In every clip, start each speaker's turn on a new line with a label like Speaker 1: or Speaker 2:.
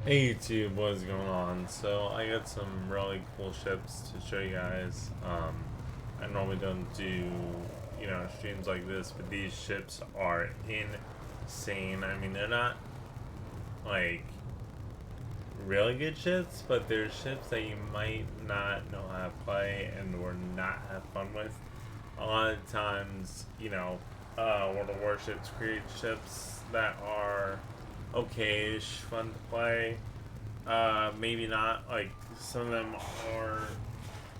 Speaker 1: Hey YouTube, what is going on? So I got some really cool ships to show you guys. I normally don't do, streams like this, but these ships are insane. I mean, they're not like really good ships, but they're ships that you might not know how to play and or not have fun with. A lot of times, World of Warships create ships that are okay-ish, fun to play. Maybe not. Like some of them are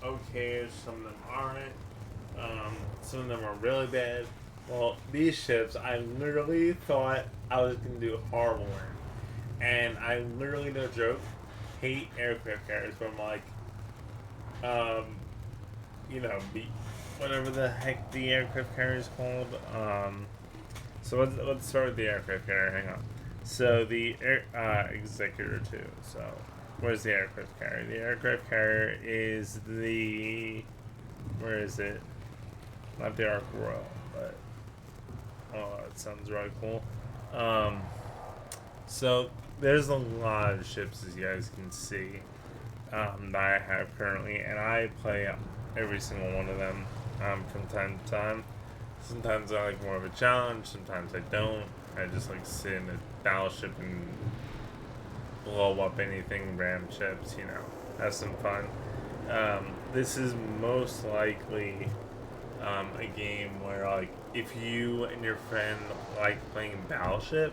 Speaker 1: okay, some of them aren't. Some of them are really bad. Well, these ships, I literally thought I was gonna do horrible in, and I literally, no joke, hate aircraft carriers. But I'm like, um, be whatever the heck the aircraft carrier is called. So let's start with the aircraft carrier. Hang on. So the executor too. So where's the aircraft carrier? The aircraft carrier is the where is it? Not the Ark Royal, but oh, it sounds really cool. Um, so there's a lot of ships as you guys can see that I have currently, and I play every single one of them from time to time. Sometimes I like more of a challenge, sometimes I don't. I just like sit in a battleship and blow up anything, ram ships, have some fun. This is most likely a game where, like, if you and your friend like playing Battleship,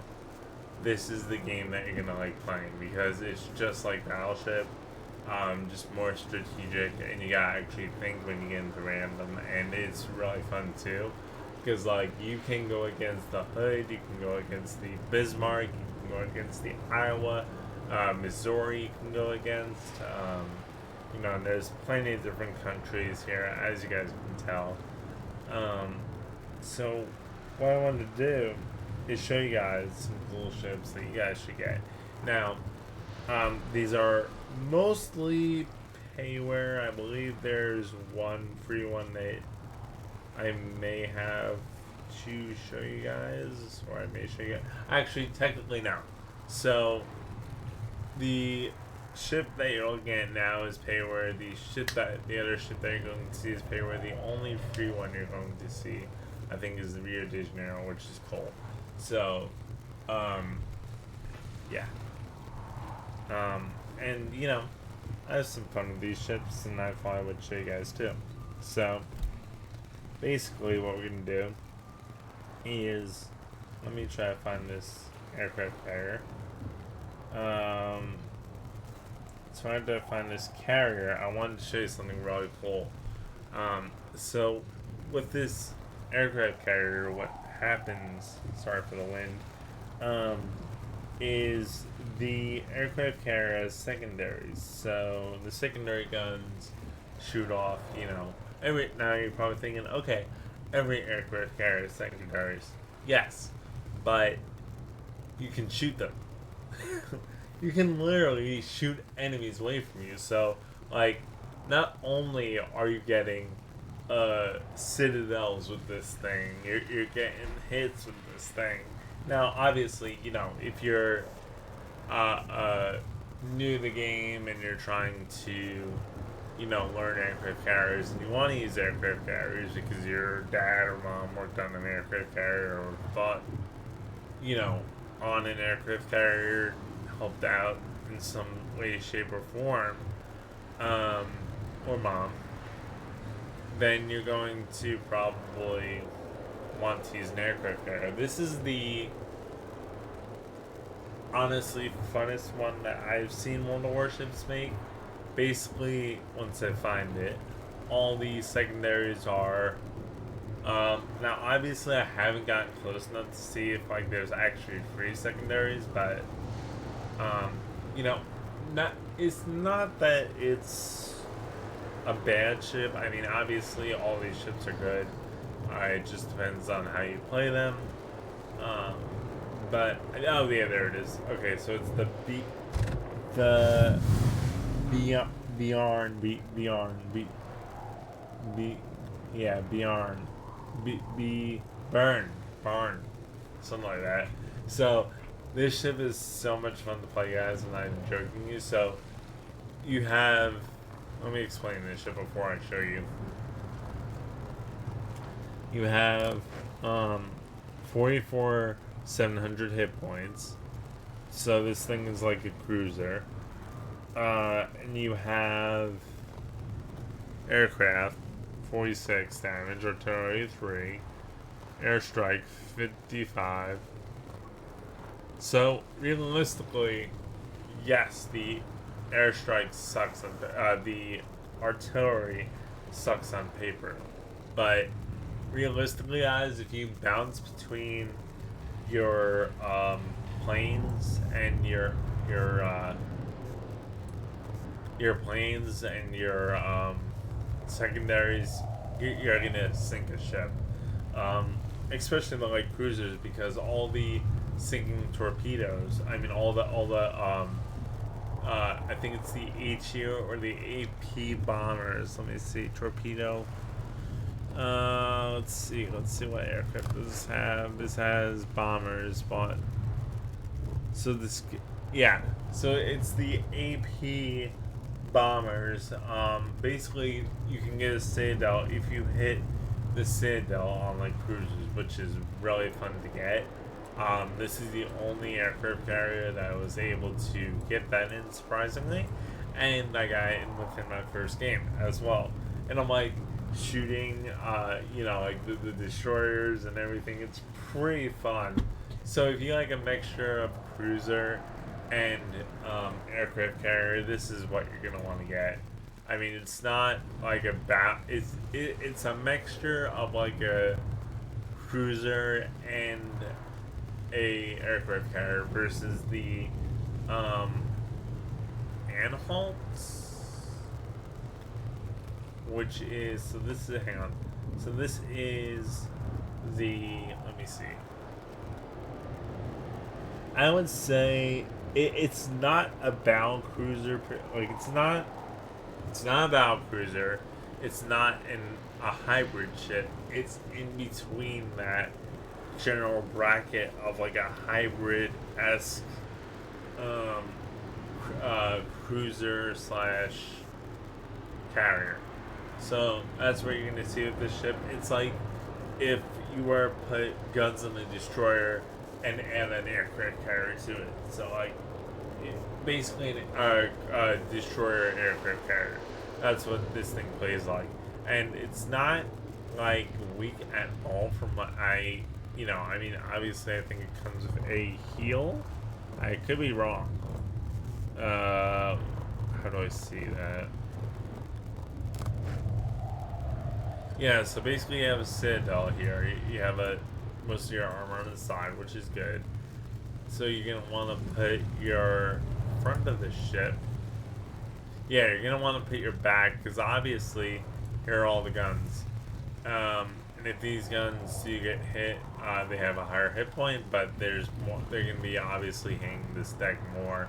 Speaker 1: this is the game that you're gonna like playing because it's just like Battleship, just more strategic, and you gotta actually think when you get into random, and it's really fun too. Because like you can go against the Hood, you can go against the Bismarck, you can go against the Iowa, Missouri. You can go against. And there's plenty of different countries here, as you guys can tell. Um, so what I wanted to do is show you guys some cool ships that you guys should get. Now, these are mostly payware. I believe there's one free one that I may have to show you guys, or I may show you guys. Actually, technically, no. So, the ship that you're looking at now is payware. The other ship that you're going to see is payware. The only free one you're going to see, I think, is the Rio de Janeiro, which is cool. So, yeah. And I have some fun with these ships, and I thought I would show you guys too. So, basically, what we're gonna do is, let me try to find this aircraft carrier. So I had to find this carrier. I wanted to show you something really cool. So with this aircraft carrier, what happens? Sorry for the wind. Is the aircraft carrier has secondaries. So the secondary guns shoot off. Now you're probably thinking, okay, every aircraft carrier has secondaries. Yes, but you can shoot them. You can literally shoot enemies away from you. So, like, not only are you getting citadels with this thing, you're getting hits with this thing. Now, obviously, if you're new to the game and you're trying to, learn aircraft carriers and you want to use aircraft carriers because your dad or mom worked on an aircraft carrier or thought, you know, on an aircraft carrier, helped out in some way, shape, or form, um, or mom, then you're going to probably want to use an aircraft carrier. This is the honestly funnest one that I've seen World of Warships make. Basically, once I find it, all these secondaries are. Now, obviously, I haven't gotten close enough to see if like there's actually free secondaries, but um, you know, not it's not that it's a bad ship. I mean, obviously, all these ships are good. It just depends on how you play them. Um, but oh yeah, there it is. Okay, so it's the B yeah, Bjorn B Burn Barn, something like that. So This ship is so much fun to play, guys, and I'm joking you. So, you have. Let me explain this ship before I show you. You have 44,700 hit points. So, this thing is like a cruiser. And you have aircraft, 46 damage, artillery 3, airstrike 55. So realistically, yes, the airstrike sucks on the artillery sucks on paper, but realistically, guys, if you bounce between your planes and your planes and your secondaries, you're gonna sink a ship. Especially the light cruisers, because all the sinking torpedoes. I mean, I think it's the HU or the AP bombers. Let me see, torpedo. Let's see what aircraft does this have. This has bombers, but so this, yeah. So it's the AP bombers. Basically, you can get a Citadel if you hit the Citadel on like cruisers, which is really fun to get. This is the only aircraft carrier that I was able to get that in, surprisingly, and I got it in within my first game as well. And I'm like shooting, like the destroyers and everything. It's pretty fun. So if you like a mixture of cruiser and aircraft carrier, this is what you're gonna want to get. I mean, it's not like it's a mixture of like a cruiser and a aircraft carrier versus the Anhalts, which is, so this is, hang on, so this is the, let me see, I would say it's not a battle cruiser, like it's not a battle cruiser, it's not a hybrid ship, it's in between that general bracket of like a hybrid-esque cruiser slash carrier. So that's what you're gonna see with this ship. It's like if you were to put guns on the destroyer and add an aircraft carrier to it. So like basically a destroyer aircraft carrier. That's what this thing plays like, and it's not like weak at all from what I mean, obviously I think it comes with a heal. I could be wrong. How do I see that? Yeah, so basically you have a Citadel here. You have most of your armor on the side, which is good. So you're going to want to put your front of the ship. Yeah, you're going to want to put your back, because obviously here are all the guns. And if these guns do get hit, they have a higher hit point, but there's more. They're going to be obviously hitting this deck more.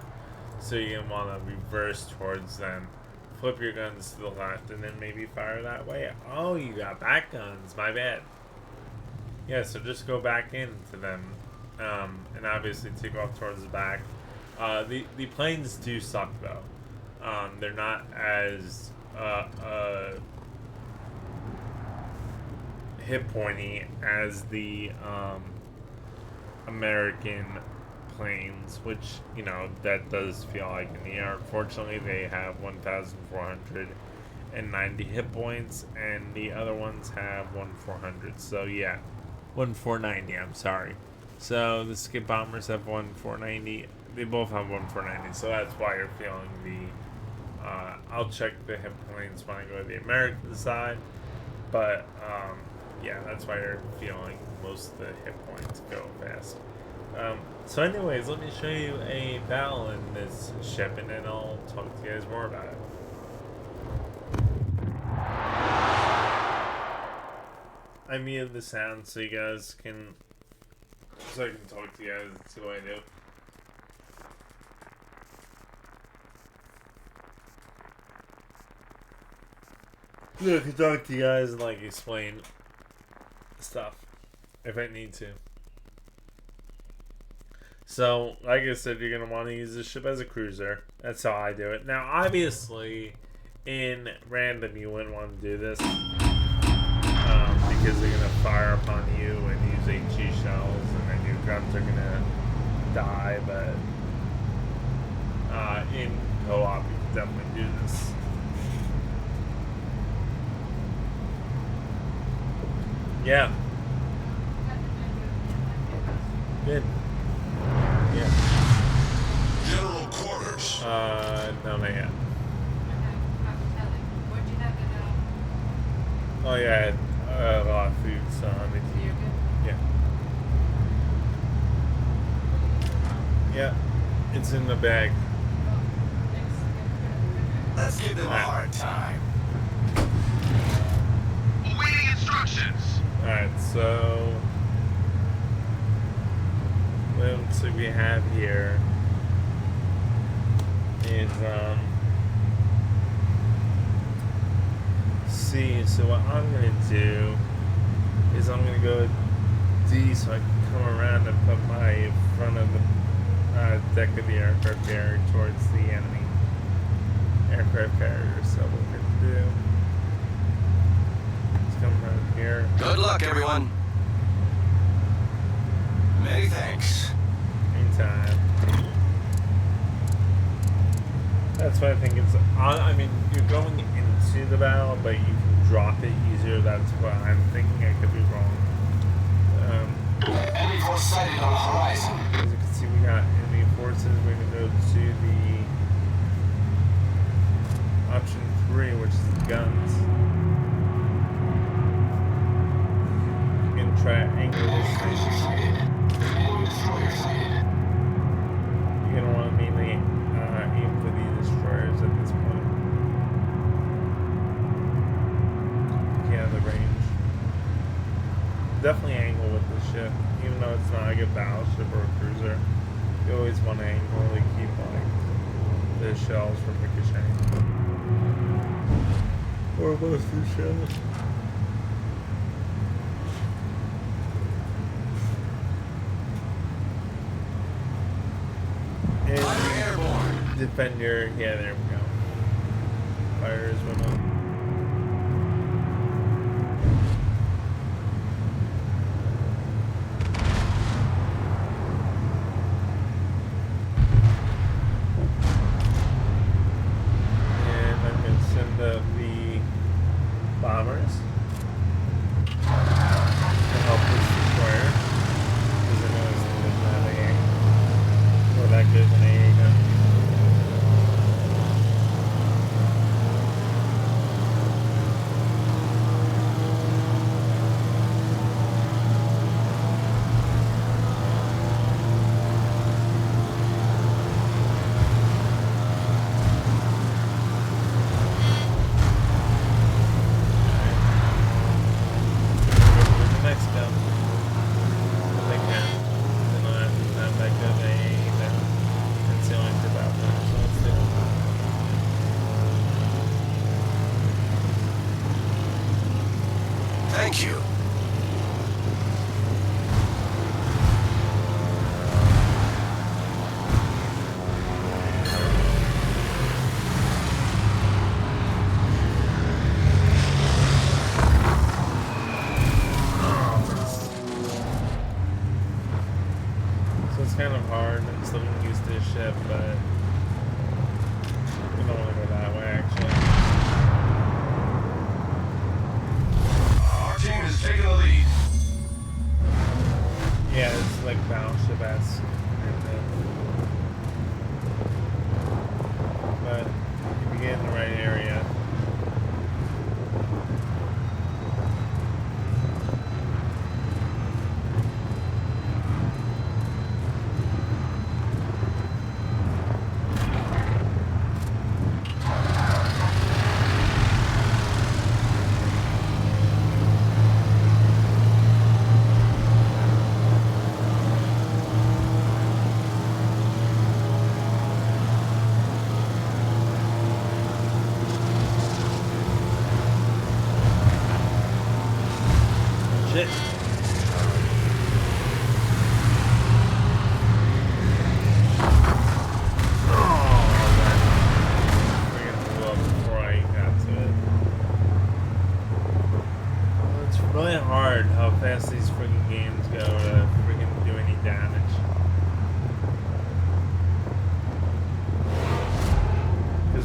Speaker 1: So you're going to want to reverse towards them. Flip your guns to the left, and then maybe fire that way. Oh, you got back guns. My bad. Yeah, so just go back into them. And obviously take off towards the back. The planes do suck, though. They're not as hit pointy as the American planes, which that does feel like in the air. Unfortunately, they have 1,490 hit points, and the other ones have 1,400. So yeah, 1,490. I'm sorry. So the skip bombers have 1,490. They both have 1,490. So that's why you're feeling the. I'll check the hit points when I go to the American side, but yeah, that's why you're feeling most of the hit points go fast. So anyways, let me show you a battle in this ship, and then I'll talk to you guys more about it. I muted the sound so you guys can, so I can talk to you guys and see what I do. Yeah, I can talk to you guys and like explain stuff if I need to. So, like I said, you're going to want to use this ship as a cruiser. That's how I do it. Now, obviously, in random, you wouldn't want to do this because they're going to fire upon you and use HE shells, and then your guns are going to die. But in co-op, you can definitely do this. Yeah. Good. Yeah.
Speaker 2: General quarters.
Speaker 1: No, not yet. Oh yeah, I had a lot of food, so I mean, yeah. Yeah, it's in the bag.
Speaker 2: Let's give them a hard time.
Speaker 3: Awaiting instructions.
Speaker 1: Alright, so what looks like we have here is C. So what I'm gonna do is I'm gonna go D so I can come around and put my front of the deck of the aircraft carrier towards the enemy aircraft carrier. So what we're gonna do is come around here.
Speaker 3: Good luck, everyone.
Speaker 2: Many thanks.
Speaker 1: Anytime. That's why I think it's. I mean, you're going into the battle, but you can drop it easier. That's what I'm thinking. I could be wrong.
Speaker 2: Enemy force sighted on the horizon.
Speaker 1: As you can see, we got enemy forces. We're gonna go to the option 3, which is the guns. You can try to angle this
Speaker 2: Cruiser
Speaker 1: thing.
Speaker 2: sighted. Enemy destroyer sighted.
Speaker 1: You're gonna want to mainly aim for the destroyers at this point. Yeah, the range. Definitely angle with the ship, even though it's not like a battleship or a cruiser. You always want to angle to keep like the shells from ricocheting, or most of the shells.
Speaker 2: Fire airborne.
Speaker 1: Defender, yeah, there we go. Fires went up. And I'm going to send up the bombers to help this destroyer. Because I know it's not that good an AA gun.
Speaker 2: Thank you.
Speaker 1: So it's kind of hard. I'm still getting used to this ship, but we don't want to go that way actually.
Speaker 2: Our team is taking the lead.
Speaker 1: Yeah, it's like battleship-esque. But if you get in the right area.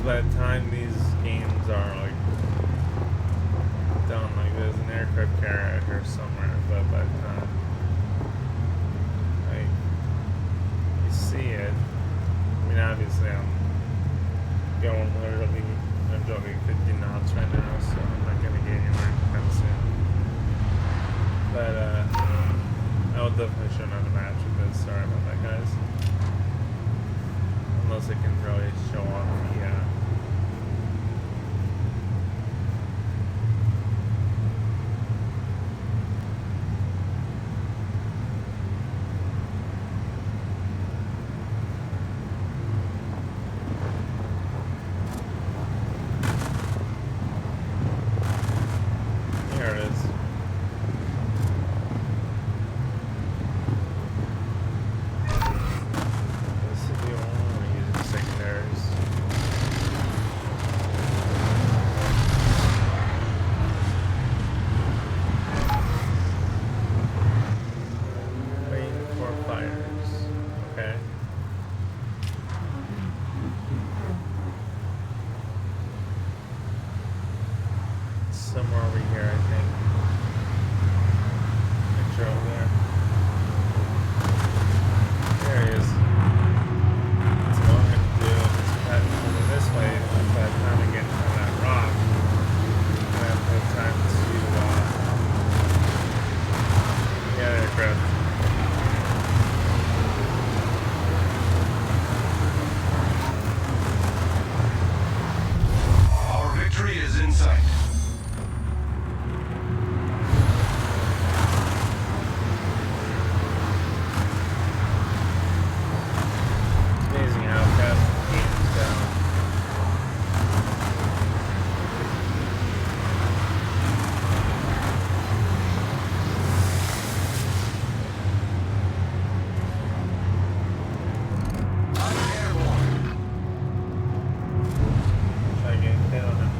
Speaker 1: by the time these games are like done, like there's an aircraft carrier out here somewhere, but by the time like you see it, I mean obviously I'm going literally I'm jogging 50 knots right now, so I'm not gonna get anywhere anytime soon. But I will definitely show another match with this. Sorry about that, guys. Unless I can really show off the here it is. This is the one we're using secondaries. Waiting for fires. Okay. Somewhere over here, I think. Picture over there. There he is. So what I'm going to do is head over this way, and by the time I get on that rock, I'm going to have no time to get aircraft.
Speaker 2: Our victory is in sight.
Speaker 1: Amazing how fast the game is down.
Speaker 2: I'm airborne.
Speaker 1: Try getting hit on it.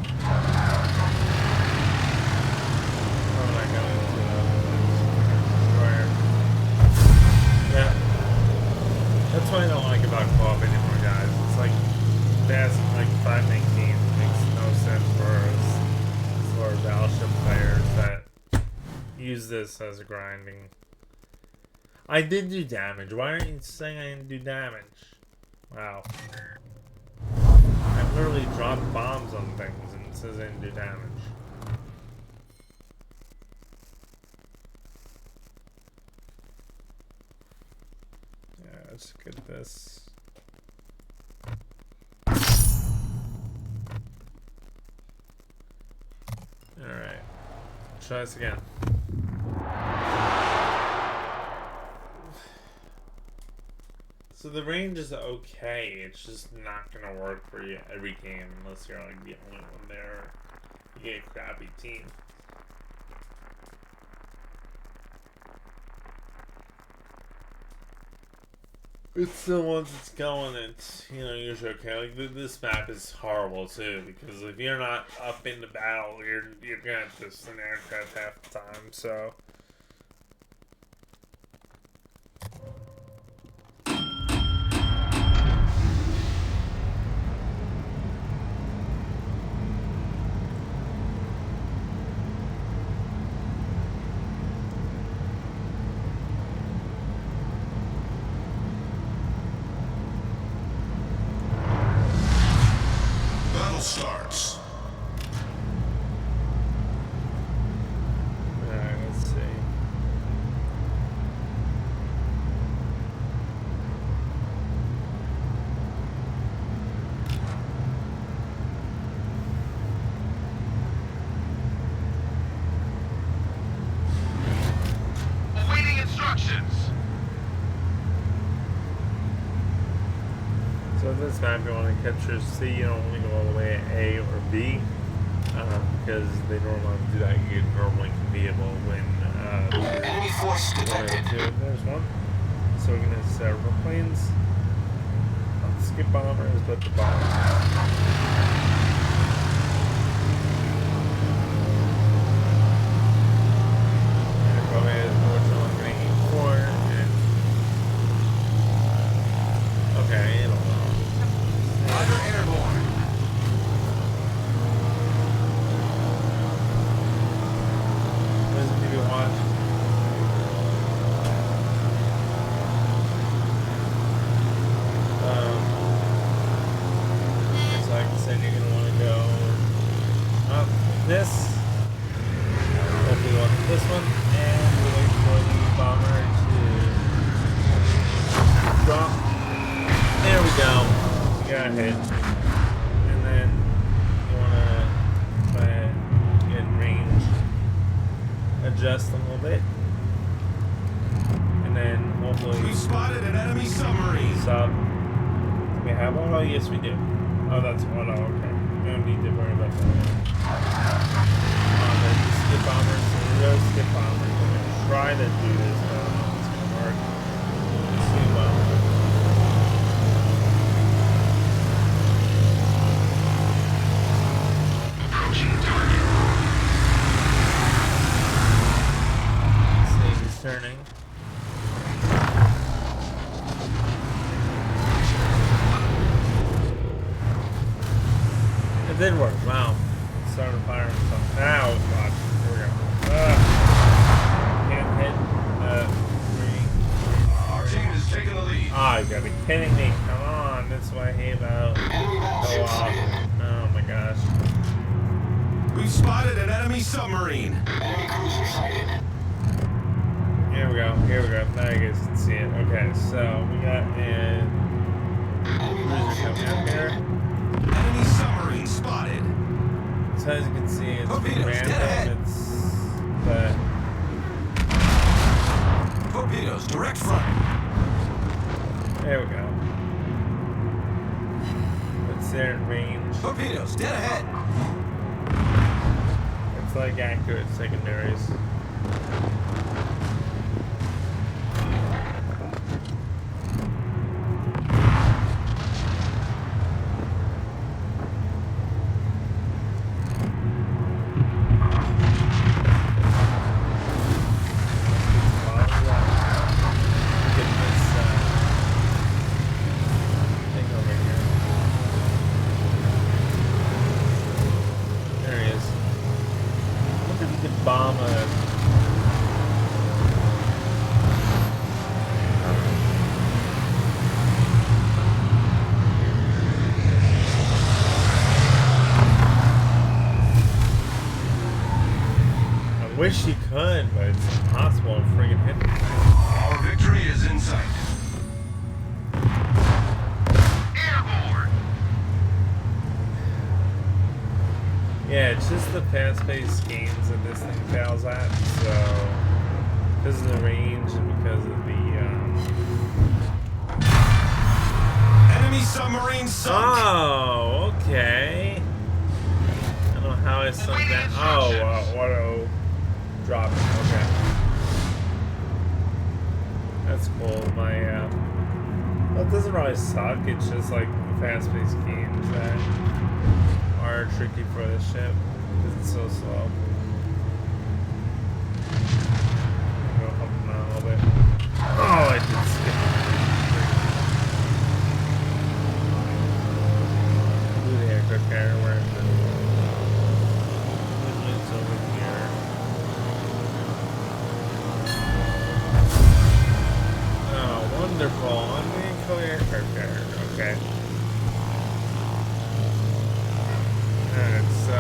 Speaker 1: Oh my god, destroyer. Yeah. That's what I don't like about co-op anymore, guys. It's like fast, like 519 makes no sense for battleship players that use this as grinding. I did do damage. Why aren't you saying I didn't do damage? Wow. I literally dropped bombs on things and it says I didn't do damage. Yeah, let's get this. Alright. Try this again. So the range is okay, it's just not gonna work for you every game unless you're like the only one there. You get a crappy team. It's still once it's going, it's usually okay. Like this map is horrible too because if you're not up in the battle, you're gonna just an aircraft half the time. So.
Speaker 2: Battle starts.
Speaker 1: Alright, let's see.
Speaker 3: Awaiting instructions.
Speaker 1: So this map, you want to capture C, you don't want to go all the way at A or B, because they normally do that. You normally can be able to win.
Speaker 3: Enemy force detected.
Speaker 1: There's one. So we're gonna several planes. Not the skip bombers, but the bombers. Go ahead, which one I'm gonna aim for, and okay, it'll
Speaker 2: Fighter airborne.
Speaker 1: this. Hopefully we'll hit this one. And we'll wait for the bomber to drop. There we go. We got a hit. And then you want to try and get range. Adjust a little bit. And then hopefully
Speaker 2: We spotted an enemy submarine.
Speaker 1: stop. We have one? Oh, yes, we do. Oh, that's one. Oh, okay. We don't need to worry about that. There's the skip bombers. So there's skip bombers. I'm going to try to do this, but I don't know if it's going to work. Let's see well.
Speaker 3: Approaching target.
Speaker 1: Snake is turning. It did work. Wow. It started firing something. Now it's blocked. Here we go. Can't hit three.
Speaker 2: Our team is taking the lead.
Speaker 1: Ah, you gotta be kidding me. Come on. That's what I hate about
Speaker 3: Enemy battleship
Speaker 1: co-op.
Speaker 3: sighted.
Speaker 1: Oh my gosh.
Speaker 2: We've spotted an enemy submarine.
Speaker 3: Enemy cruiser sighted.
Speaker 1: Here we go. Here we go. Now you guys can see it. Okay, so we got an
Speaker 3: Enemy
Speaker 1: cruiser
Speaker 3: battleship
Speaker 1: coming up
Speaker 3: detected.
Speaker 1: here.
Speaker 2: Enemy submarine spotted.
Speaker 1: So as you can see, it's
Speaker 2: Torpedoes, dead ahead.
Speaker 1: random. It's the
Speaker 2: Torpedoes, direct front.
Speaker 1: there we go. It's there in range.
Speaker 2: Torpedoes, dead ahead.
Speaker 1: It's like accurate secondaries. Get this thing over here. There he is. I wonder if you could bomb a. I wish you could, but it's impossible to friggin' hit the thing.
Speaker 2: Our victory is in sight.
Speaker 3: Airborne.
Speaker 1: Yeah, it's just the fast-paced games that this thing fails at. So, because of the range and because of the
Speaker 2: Enemy submarine sunk.
Speaker 1: oh, okay. I don't know how I sunk that. Oh, auto drop. Okay, that's cool. My well, it doesn't really suck. It's just like fast-paced games that are tricky for this ship because it's so slow. Go up and down a little bit. Oh, I did skip. Do the aircraft carrier. Where is it? It's over here. Oh, wonderful. I'm going to kill the aircraft carrier. Okay. Alright, so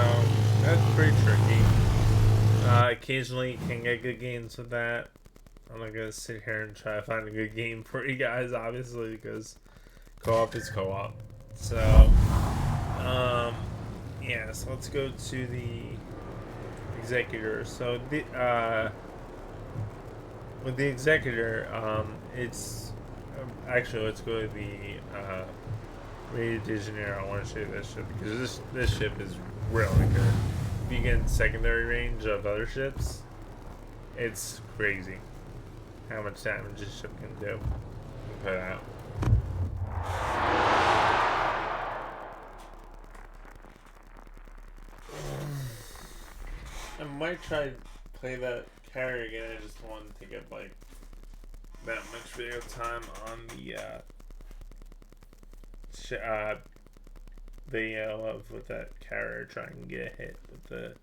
Speaker 1: that's pretty tricky. Occasionally you can get good games with that. I'm not gonna sit here and try to find a good game for you guys, obviously, because co-op is co-op. So, yeah, so let's go to the executor. So, with the executor, it's actually, let's go to the Rio de Janeiro. I want to show you this ship because this ship is really good. If you get secondary range of other ships, it's crazy how much damage this ship can do. Put it out. I might try to play that carrier again. I just wanted to get like that much video time on the video of with that carrier trying to get a hit with the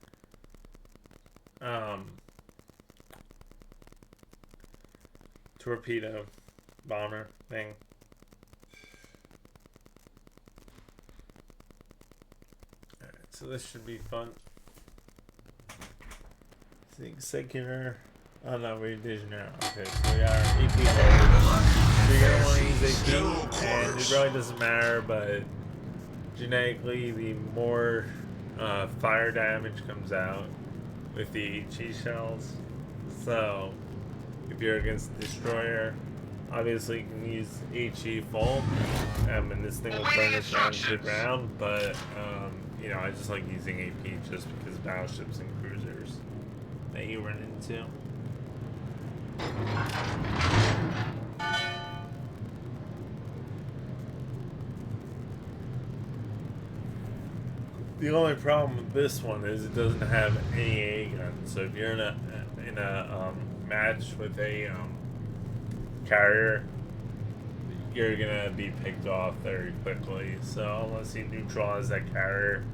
Speaker 1: torpedo bomber thing. Alright, so this should be fun. Secular. Oh no, we did now. Okay, so we got our AP loaded. So you're gonna want to use AP, and it really doesn't matter, but genetically, the more fire damage comes out with the HE shells. So if you're against a destroyer, obviously you can use HE full, and this thing will burn us round to ground. But you know, I just like using AP just because battleships and cruisers that you run into. The only problem with this one is it doesn't have any A guns. So if you're in a match with a carrier, you're gonna be picked off very quickly. So unless he neutralizes that carrier,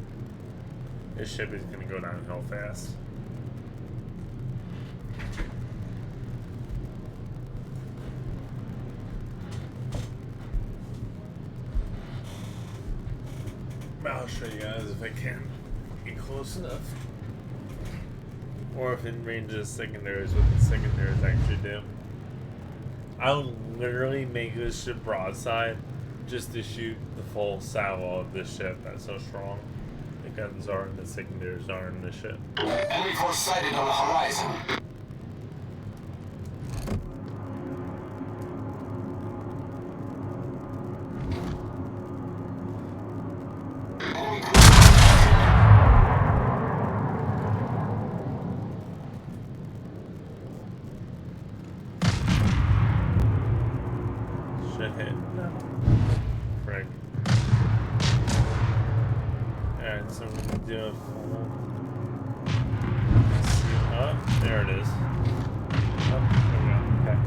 Speaker 1: his ship is gonna go downhill fast. I'll show you guys if I can get close enough. Or if it ranges secondaries, what the secondaries actually do. I'll literally make this ship broadside just to shoot the full salvo of this ship. That's so strong. The guns are and the secondaries are in the ship.
Speaker 3: Enemy force sighted on the horizon.
Speaker 1: Should hit. No. Frig. Alright, so we're gonna do a full. Oh, there it is. Oh, there we go. Okay.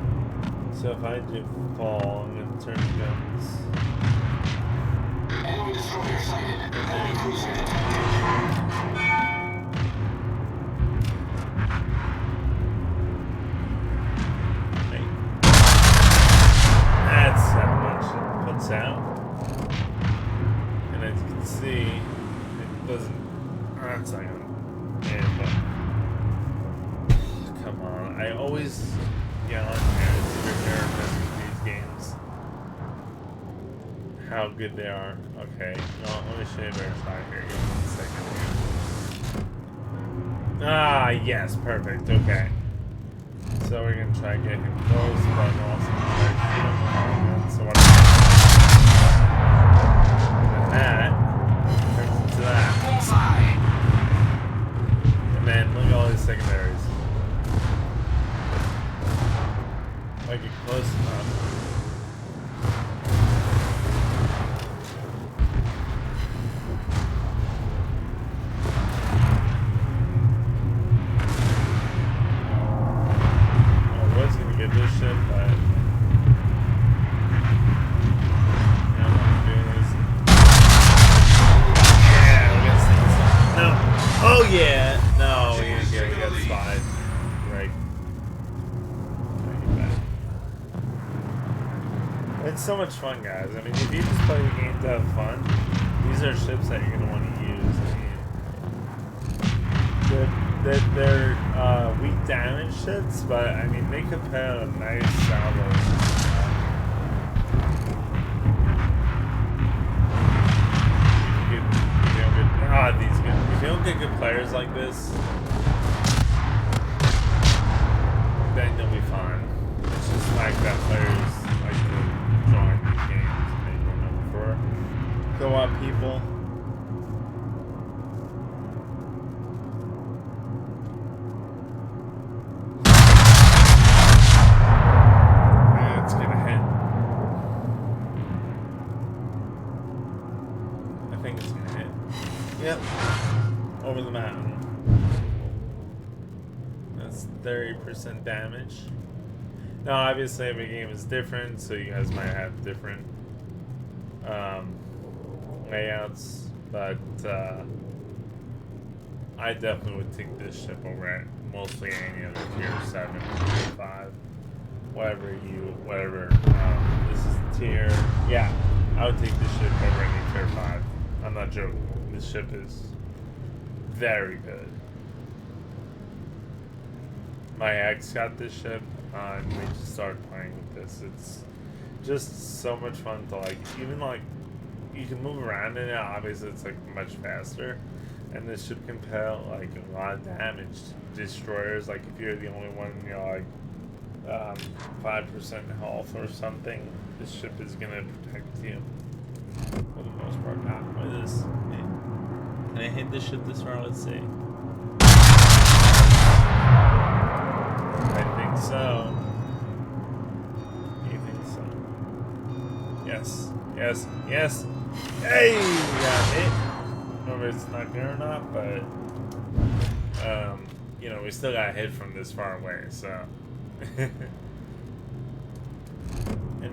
Speaker 1: So if I do fall, I'm gonna turn the guns.
Speaker 3: Enemy destroyer sighted. Enemy cruiser detected.
Speaker 1: That's how much it puts out. And as you can see, it doesn't. That's not gonna. Come on. I always get on here and super nervous with these games. How good they are. Okay. No, let me show you a better shot here. Give me 1 second here. Ah, yes. Perfect. Okay. So we're gonna try to get him close, but also try to shoot him. So what? And that turns into that.
Speaker 3: Bullseye.
Speaker 1: And then look at all these secondaries. If I get close enough. This shit, but I'm not doing this. Yeah, we got things. No. Oh yeah. No, we didn't get spotted. Right. It's so much fun, guys. I mean, if you just play the game to have fun, these are ships that you're gonna want to use. I mean, they're weak damage shits, but I mean they could put out a nice salvo. These good. If you don't get good players like this, then you'll be fine. It's just the fact that players like to join these games and they don't know before. Co-op people. Yep, over the mountain. That's 30% damage. Now, obviously, every game is different, so you guys might have different layouts, but I definitely would take this ship over mostly any other tier 7, tier 5, whatever. This is tier, yeah, I would take this ship over any tier 5. I'm not joking. This ship is very good. my ex got this ship, and we just started playing with this. It's just so much fun to like, even like, you can move around in it. Obviously, it's like much faster, and this ship can put like a lot of damage to destroyers. Like if you're the only one, you know, like 5% health or something, this ship is gonna protect you for the most part. What is this? Can I hit this ship this far? Let's see. I think so. You think so? Yes. Yes. Yes. Hey! We got it. I don't know if it's not good or not, but you know, we still got hit from this far away, so. And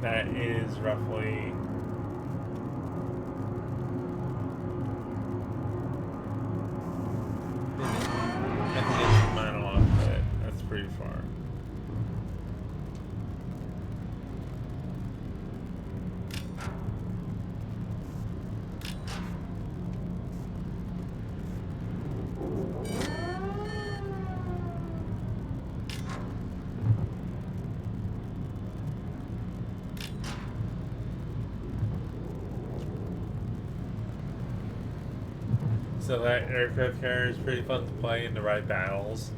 Speaker 1: that is roughly. I think it's a mile off, but that's pretty far. So that aircraft carrier is pretty fun to play in the right battles.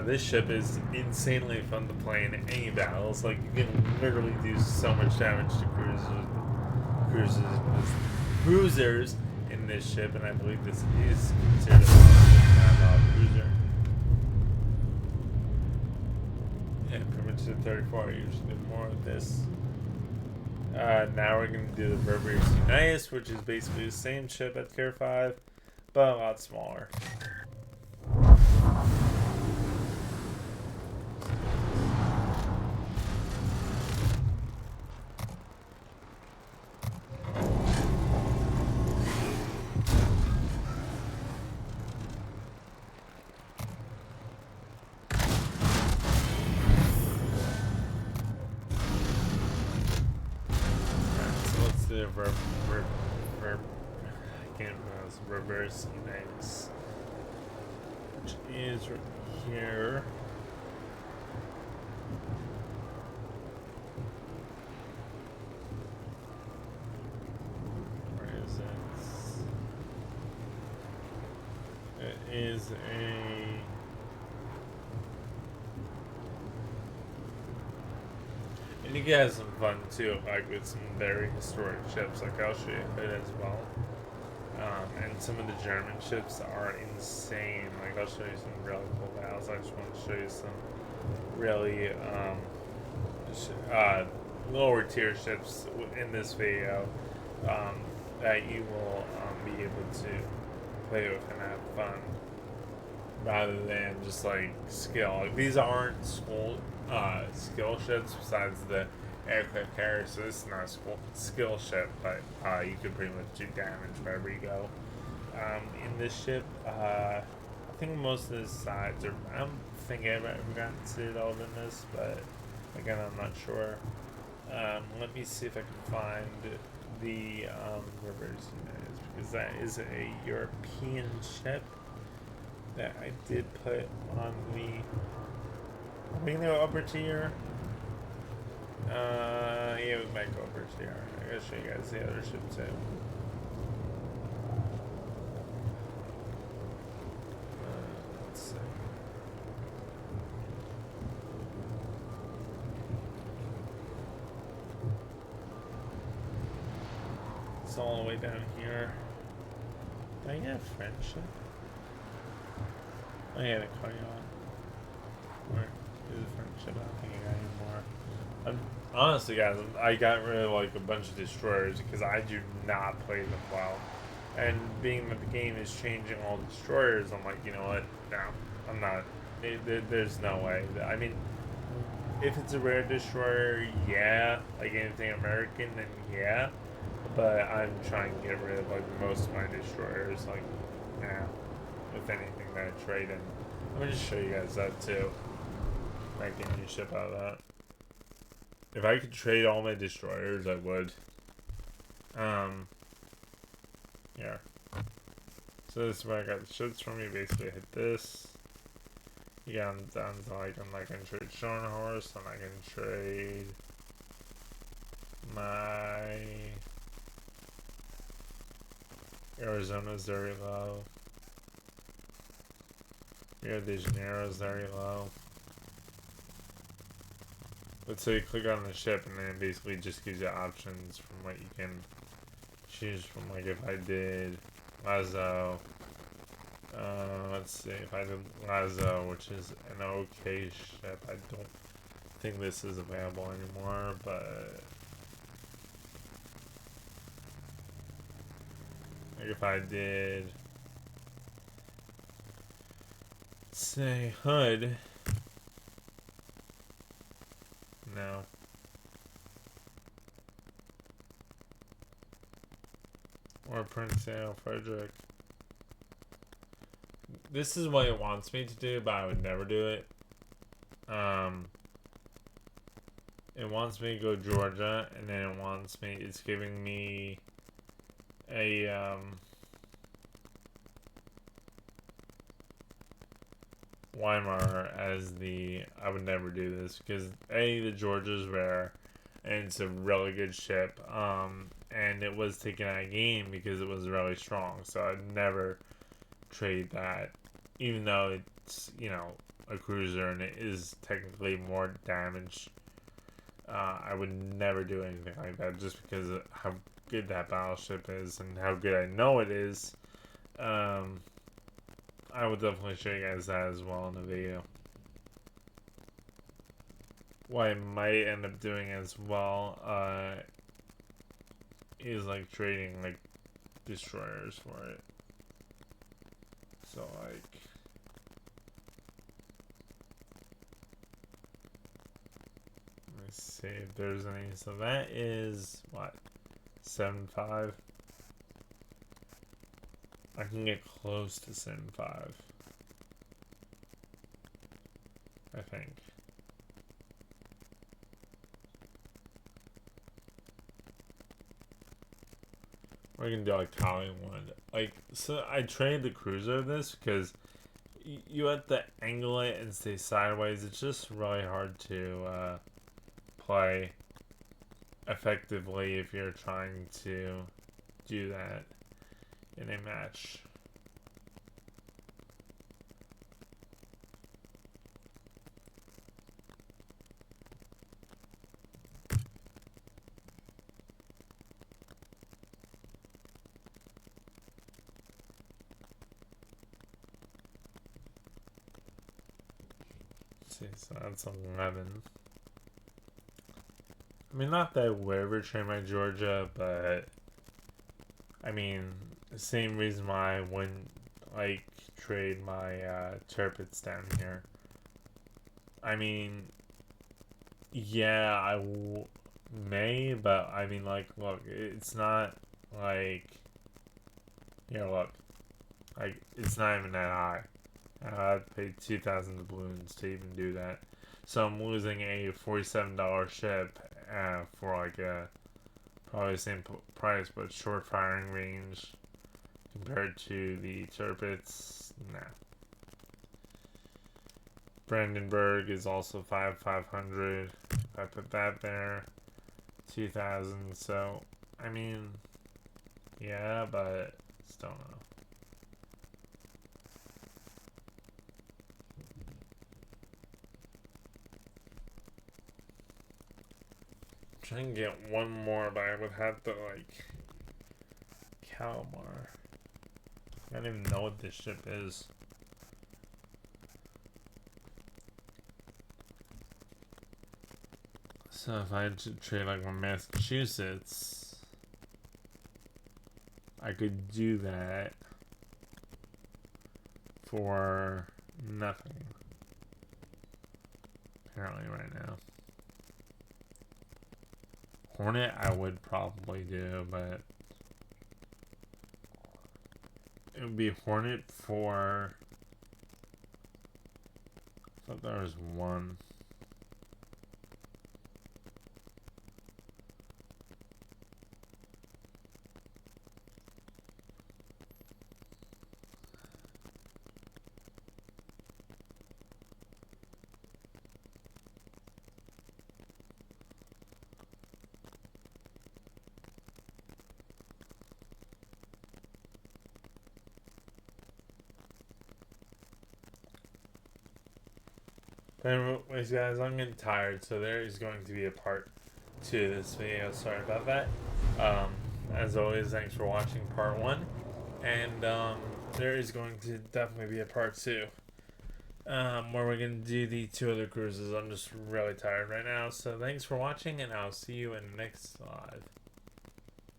Speaker 1: This ship is insanely fun to play in any battles. Like you can literally do so much damage to cruisers in this ship, and I believe this is considered a cruiser. Yeah, pretty much the 34. I usually do more of this. Now we're gonna do the Berber's Unitas, which is basically the same ship at Tier 5. But a lot smaller. So let's do I can't pronounce reverse Unites, which is right here. Where is it? It is a. And you can have some fun too, like with some very historic ships. Like I'll show you a bit as well. And some of the German ships are insane. Like I'll show you some really cool battles. I just want to show you some really lower tier ships in this video that you will be able to play with and have fun, rather than just like skill. Like, these aren't skill ships besides the aircraft carrier, so this is not a skill ship, but you can pretty much do damage wherever you go. In this ship, I think most of the sides are. I don't think I've ever gotten to all in this, but again, I'm not sure. Let me see if I can find the reverse Unitas, because that is a European ship that I did put on the. Are we gonna go upper tier? Yeah, we might go upper tier. I gotta show you guys the other ship too. Let's see. It's all the way down here. Do I get friendship? Oh yeah, the Carnival. Where is the friendship? I don't think I got any more. Honestly, guys, I got rid of like a bunch of destroyers because I do not play them well. And being that the game is changing all destroyers, I'm like, you know what? No, I'm not. There's no way. I mean, if it's a rare destroyer, yeah, like anything American, then yeah. But I'm trying to get rid of like most of my destroyers, like, yeah, with anything that I trade in. I'm gonna just show you guys that too. Make a new ship out of that. If I could trade all my destroyers, I would. Yeah. So this is where I got the ships from. You basically hit this. Yeah, I'm down to like I can trade Shorn Horse and I can trade my Arizona's very low. Rio de Janeiro's very low. But so you click on the ship and then it basically just gives you options from what you can choose from. Like if I did Lazo, let's see, if I did Lazo, which is an okay ship, I don't think this is available anymore, but like if I did, say, Hood, no. Or Prince Ale Frederick. This is what it wants me to do, but I would never do it. It wants me to go Georgia, and then it's giving me a, Weimar as I would never do this, because A, the Georgia's rare, and it's a really good ship, and it was taken out of game because it was really strong, so I'd never trade that, even though it's, a cruiser and it is technically more damage. I would never do anything like that just because of how good that battleship is and how good I know it is. I will definitely show you guys that as well in the video. What I might end up doing as well is like trading like destroyers for it. So like, let me see if there's any. So that is what, 7.5. I can get close to 7.5, I think. Or you can do like Hollywood. Like, so I traded the cruiser this because you have to angle it and stay sideways. It's just really hard to play effectively if you're trying to do that in a match. See, so that's 11. I mean, not that I would ever trade my Georgia, but I mean, the same reason why I wouldn't like trade my Tirpitz down here. I mean, yeah, may, but I mean, like, look, it's not like, look, like, it's not even that high. I'd pay 2,000 doubloons to even do that. So I'm losing a $47 ship for like a probably the same price, but short firing range compared to the Tirpitz. Nah. Brandenburg is also 5,500. If I put that there, 2,000. So I mean, yeah, but still no. Try and get one more, but I would have to like Kalmar. I don't even know what this ship is. So if I had to trade like one Massachusetts, I could do that for nothing. Apparently right now. Hornet I would probably do, but it would be Hornet for, I thought there was one. Anyways, guys, I'm getting tired, so there is going to be a part 2 of this video. Sorry about that. As always, thanks for watching part 1, and there is going to definitely be a part 2. Where we're going to do the 2 other cruises. I'm just really tired right now, so thanks for watching, and I'll see you in the next live.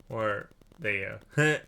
Speaker 1: Or, there you go.